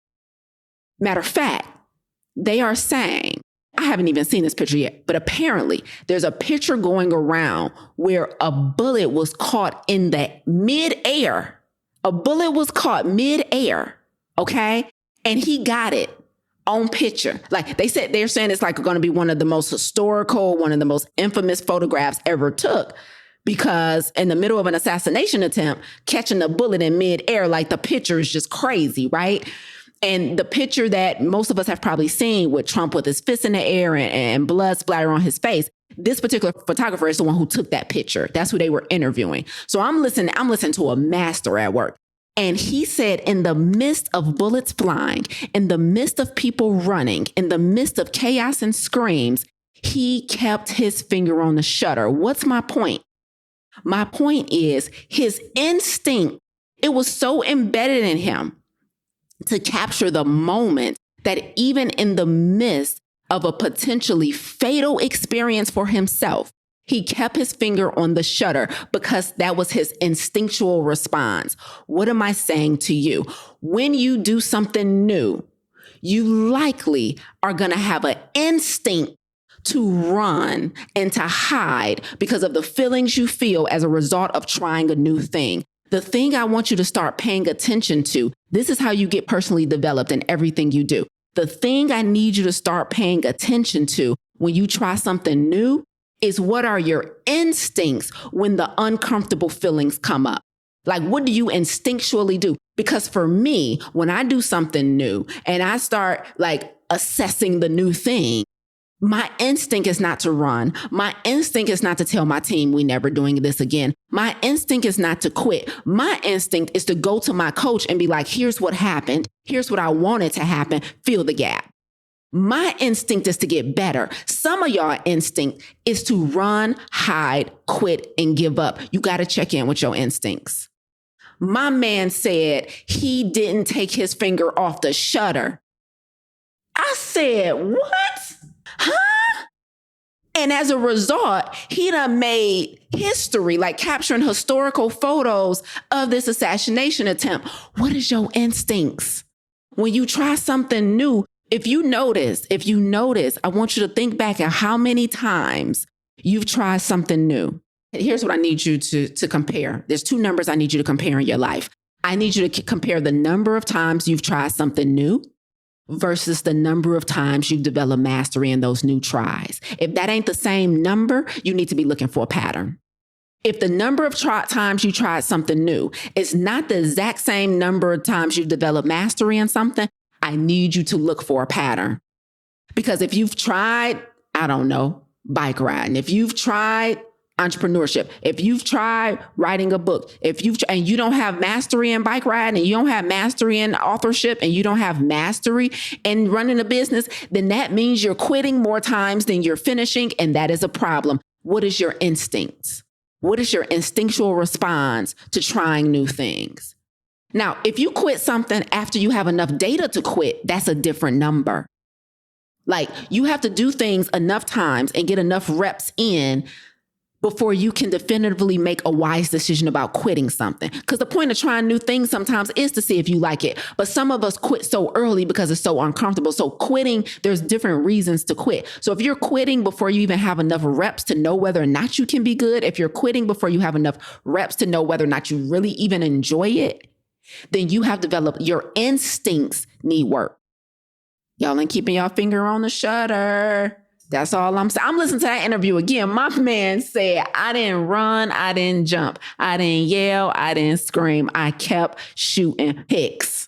Matter of fact, they are saying, I haven't even seen this picture yet, but apparently there's a picture going around where a bullet was caught in the midair. A bullet was caught midair, okay? And he got it on picture. Like they're saying it's like going to be one of the most historical, one of the most infamous photographs ever took, because in the middle of an assassination attempt, catching a bullet in midair, like the picture is just crazy, right? And the picture that most of us have probably seen with Trump with his fist in the air and blood splatter on his face, this particular photographer is the one who took that picture. That's who they were interviewing. So I'm listening to a master at work. And he said, in the midst of bullets flying, in the midst of people running, in the midst of chaos and screams, he kept his finger on the shutter. What's my point? My point is his instinct, it was so embedded in him to capture the moment that even in the midst of a potentially fatal experience for himself, he kept his finger on the shutter because that was his instinctual response. What am I saying to you? When you do something new, you likely are going to have an instinct to run and to hide because of the feelings you feel as a result of trying a new thing. The thing I want you to start paying attention to, this is how you get personally developed in everything you do. The thing I need you to start paying attention to when you try something new is, what are your instincts when the uncomfortable feelings come up? Like, what do you instinctually do? Because for me, when I do something new and I start like assessing the new thing, my instinct is not to run. My instinct is not to tell my team we never doing this again. My instinct is not to quit. My instinct is to go to my coach and be like, here's what happened. Here's what I wanted to happen. Fill the gap. My instinct is to get better. Some of y'all instinct is to run, hide, quit, and give up. You got to check in with your instincts. My man said he didn't take his finger off the shutter. I said, what? Huh? And as a result, he done made history, like capturing historical photos of this assassination attempt. What is your instincts? When you try something new, If you notice, I want you to think back at how many times you've tried something new. Here's what I need you to compare. There's 2 numbers I need you to compare in your life. I need you to compare the number of times you've tried something new versus the number of times you've developed mastery in those new tries. If that ain't the same number, you need to be looking for a pattern. If the number of times you tried something new is not the exact same number of times you've developed mastery in something, I need you to look for a pattern. Because if you've tried, I don't know, bike riding, if you've tried entrepreneurship, if you've tried writing a book, and you don't have mastery in bike riding, and you don't have mastery in authorship, and you don't have mastery in running a business, then that means you're quitting more times than you're finishing. And that is a problem. What is your instincts? What is your instinctual response to trying new things? Now, if you quit something after you have enough data to quit, that's a different number. Like, you have to do things enough times and get enough reps in before you can definitively make a wise decision about quitting something. Because the point of trying new things sometimes is to see if you like it. But some of us quit so early because it's so uncomfortable. So quitting, there's different reasons to quit. So if you're quitting before you even have enough reps to know whether or not you can be good, if you're quitting before you have enough reps to know whether or not you really even enjoy it, then you have developed, your instincts need work. Y'all ain't keeping y'all finger on the shutter. That's all I'm saying. I'm listening to that interview again. My man said, I didn't run, I didn't jump, I didn't yell, I didn't scream. I kept shooting pics.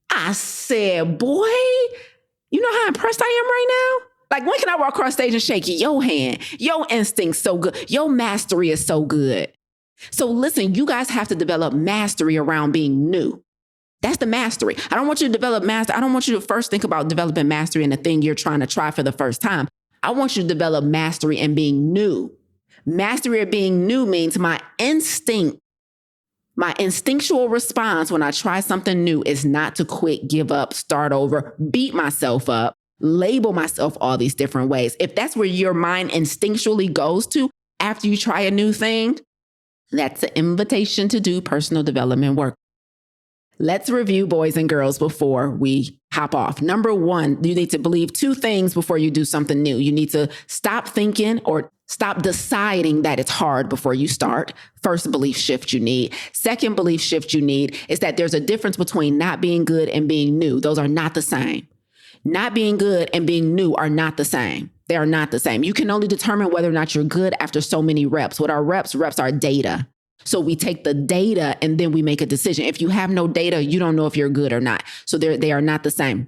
I said, boy, you know how impressed I am right now? Like, when can I walk across stage and shake your hand? Your instinct's so good. Your mastery is so good. So listen, you guys have to develop mastery around being new. That's the mastery. I don't want you to develop mastery. I don't want you to first think about developing mastery in the thing you're trying to try for the first time. I want you to develop mastery in being new. Mastery of being new means my instinctual response when I try something new is not to quit, give up, start over, beat myself up, label myself all these different ways. If that's where your mind instinctually goes to after you try a new thing, that's an invitation to do personal development work. Let's review, boys and girls, before we hop off. Number 1, you need to believe 2 things before you do something new. You need to stop thinking or stop deciding that it's hard before you start. First belief shift you need. Second belief shift you need is that there's a difference between not being good and being new. Those are not the same. Not being good and being new are not the same. They are not the same. You can only determine whether or not you're good after so many reps. What are reps? Reps are data. So we take the data and then we make a decision. If you have no data, you don't know if you're good or not. So they are not the same.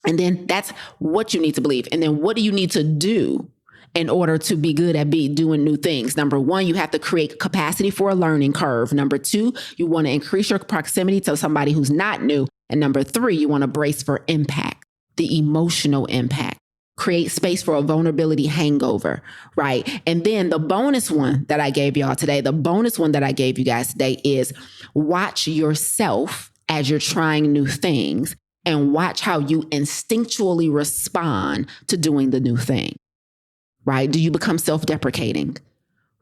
And then that's what you need to believe. And then what do you need to do in order to be good at doing new things? Number 1, you have to create capacity for a learning curve. Number 2, you want to increase your proximity to somebody who's not new. And number 3, you want to brace for impact, the emotional impact. Create space for a vulnerability hangover, right? And then the bonus one that I gave y'all today, the bonus one that I gave you guys today is watch yourself as you're trying new things and watch how you instinctually respond to doing the new thing, right? Do you become self-deprecating,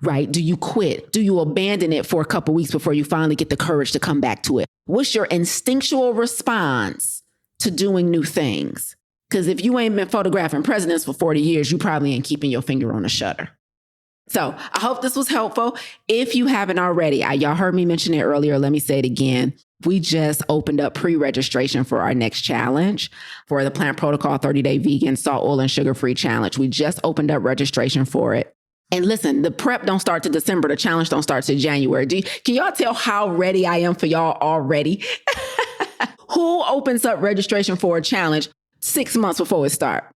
right? Do you quit? Do you abandon it for a couple weeks before you finally get the courage to come back to it? What's your instinctual response to doing new things? Because if you ain't been photographing presidents for 40 years, you probably ain't keeping your finger on the shutter. So I hope this was helpful. If you haven't already, y'all heard me mention it earlier. Let me say it again. We just opened up pre-registration for our next challenge for the Plant Protocol 30-Day Vegan Salt, Oil, and Sugar-Free Challenge. We just opened up registration for it. And listen, the prep don't start to December. The challenge don't start to January. Can y'all tell how ready I am for y'all already? Who opens up registration for a challenge 6 months before it starts?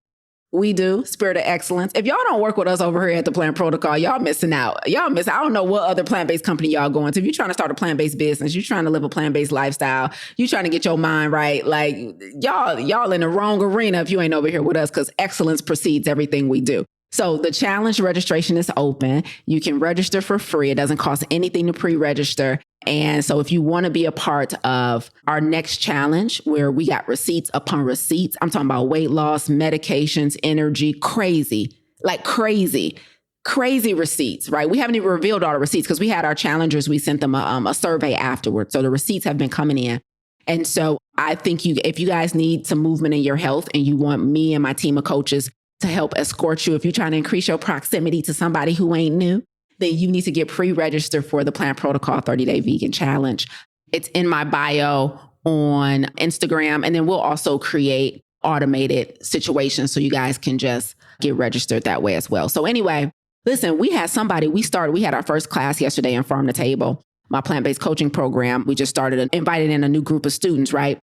We do. Spirit of Excellence. If y'all don't work with us over here at the Plant Protocol, y'all missing out. I don't know what other plant-based company y'all going to. If you're trying to start a plant-based business, you're trying to live a plant-based lifestyle, you're trying to get your mind right, like y'all in the wrong arena if you ain't over here with us, because excellence precedes everything we do. So the challenge registration is open. You can register for free. It doesn't cost anything to pre-register. And so if you want to be a part of our next challenge where we got receipts upon receipts, I'm talking about weight loss, medications, energy, crazy receipts, right? We haven't even revealed all the receipts because we had our challengers. We sent them a survey afterwards. So the receipts have been coming in. And so I think if you guys need some movement in your health and you want me and my team of coaches to help escort you, if you're trying to increase your proximity to somebody who ain't new, then you need to get pre-registered for the Plant Protocol 30-Day Vegan Challenge. It's in my bio on Instagram. And then we'll also create automated situations so you guys can just get registered that way as well. So anyway, listen, we had our first class yesterday in Farm to Table, my plant-based coaching program. We just started invited in a new group of students, right?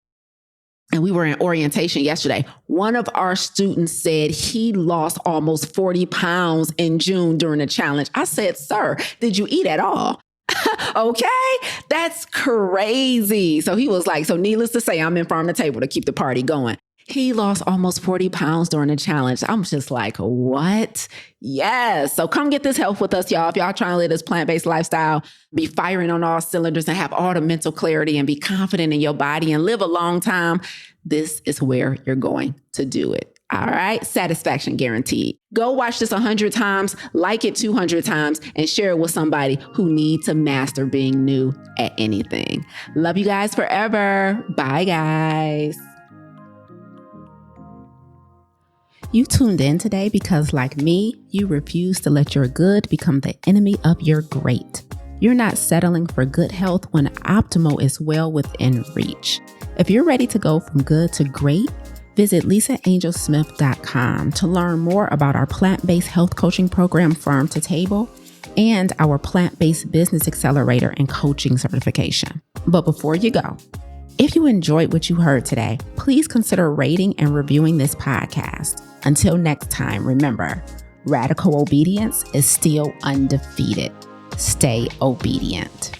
And we were in orientation yesterday. One of our students said he lost almost 40 pounds in June during the challenge. I said, sir, did you eat at all? Okay, that's crazy. So he was like, so needless to say, I'm in Farm to Table to keep the party going. He lost almost 40 pounds during the challenge. I'm just like, what? Yes. So come get this help with us, y'all. If y'all trying to live this plant-based lifestyle, be firing on all cylinders and have all the mental clarity and be confident in your body and live a long time, this is where you're going to do it. All right. Satisfaction guaranteed. Go watch this 100 times, like it 200 times, and share it with somebody who needs to master being new at anything. Love you guys forever. Bye, guys. You tuned in today because, like me, you refuse to let your good become the enemy of your great. You're not settling for good health when optimal is well within reach. If you're ready to go from good to great, visit lisaangelsmith.com to learn more about our plant-based health coaching program, Farm to Table, and our plant-based business accelerator and coaching certification. But before you go, if you enjoyed what you heard today, please consider rating and reviewing this podcast. Until next time, remember, radical obedience is still undefeated. Stay obedient.